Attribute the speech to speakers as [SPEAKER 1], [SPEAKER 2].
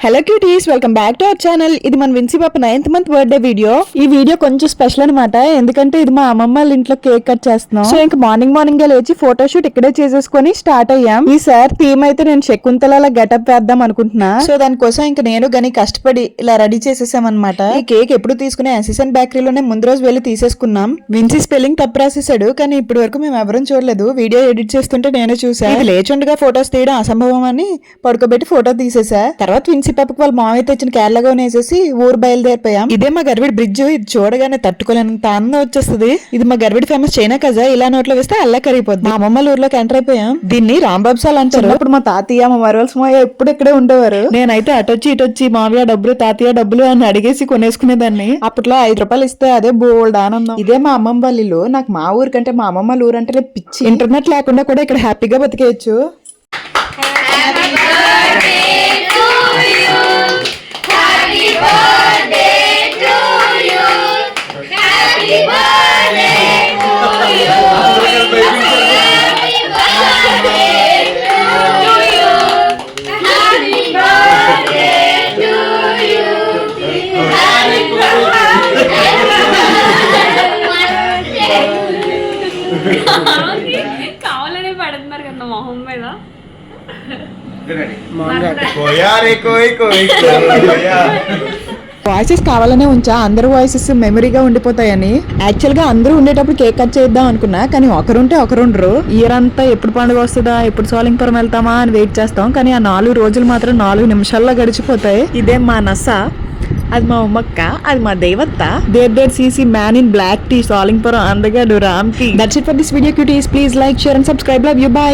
[SPEAKER 1] Hello cuties, welcome back to our channel. ఇది మన విన్సీ పాప 9th మంత్ బర్త్డే వీడియో. ఈ వీడియో కొంచెం స్పెషల్ అనమాట, ఎందుకంటే ఇది మా అమ్మమ్మ వాళ్ళ ఇంట్లో కేక్ కట్ చేస్తున్నాం. సో ఇంకా మార్నింగ్ గా లేచి ఫోటోషూట్ ఇక్కడే చేసేసుకుని స్టార్ట్ అయ్యాం. ఈసారి థీమ్ అయితే నేను శకుంతల గెటప్ వేద్దాం అనుకుంటున్నా. సో దానికోసం ఇంకా నేను గని కష్టపడి ఇలా రెడీ చేసేసాం అనమాట. ఈ కేక్ ఎప్పుడు తీసుకునే అసిస్టెంట్ బేకరీలోనే ముందు రోజు వెళ్ళి తీసేసుకున్నాం. విన్సీ స్పెల్లింగ్ తప్పు రాసేసాడు, కానీ ఇప్పటి వరకు మేము ఎవరూ చూడలేదు. వీడియో ఎడిట్ చేస్తుంటే నేనే చూసాను. లేచుండగా ఫోటోస్ తీయడం అసంభవం అని పడుకోబెట్టి ఫోటో తీసేసా. తర్వాత విన్సీ పాపకి వాళ్ళ మామయ్య తెచ్చిన కేరళగా వేసేసి ఊరు బయలుదేరిపోయాం. ఇదే మా గర్విడి బ్రిడ్జ్. ఇది చూడగానే తట్టుకోలేనంత ఆనందం వచ్చేస్తుంది. ఇది మా గర్విడి ఫేమస్ చైనా కజా. ఇలా నోట్లో వేస్తే అల్లా కరిగిపోద్ది. మా అమ్మమ్మ ఊర్లోకి ఎంటర్ అయిపోయాం. దీన్ని రాంబాబ్సాల్ అంటారు. అప్పుడు మా తాతయ్య మా మరవల్స్ మావయ్య ఎప్పుడు ఇక్కడే ఉండేవారు. నేనైతే అటొచ్చి ఇటొచ్చి మావయ్య డబ్బులు తాతయ్య డబ్బులు అని అడిగేసి కొనేసుకునేదాన్ని. అప్పట్లో 5 రూపాయలు ఇస్తే అదే బోల్డ్ ఆనందం. ఇదే మా అమ్మమ్మ వాళ్ళ ఇల్లు. నాకు మా ఊరు కంటే మా అమ్మమ్మ ఊరు అంటే పిచ్చి. ఇంటర్నెట్ లేకుండా కూడా ఇక్కడ హ్యాపీగా బతికేయచ్చు.
[SPEAKER 2] కావాలనే పడుతున్నారు కదా మొహం మీద.
[SPEAKER 1] వాయిసెస్ కావాలనే ఉంచా, అందరు వాయిసెస్ మెమరీగా ఉండిపోతాయని. యాక్చువల్ గా అందరూ ఉండేటప్పుడు కేక్ కట్ చేద్దాం అనుకున్నా, కానీ ఒకరుంటే ఒకరుండ్రు. ఇయర్ అంతా ఎప్పుడు పండుగ వస్తుందా, ఎప్పుడు సోలింగ్పురం వెళ్తామా అని వెయిట్ చేస్తాం. కానీ ఆ 4 రోజులు మాత్రం 4 నిమిషాల్లో గడిచిపోతాయి. ఇదే మా నస, అది మా ఉమ్మక్క, అది మా దేవత్త. There CC man in black tee, Solingpuram అందగాడు Ram tee. That's it for this video cuties. Please like, share and subscribe. Love you, by.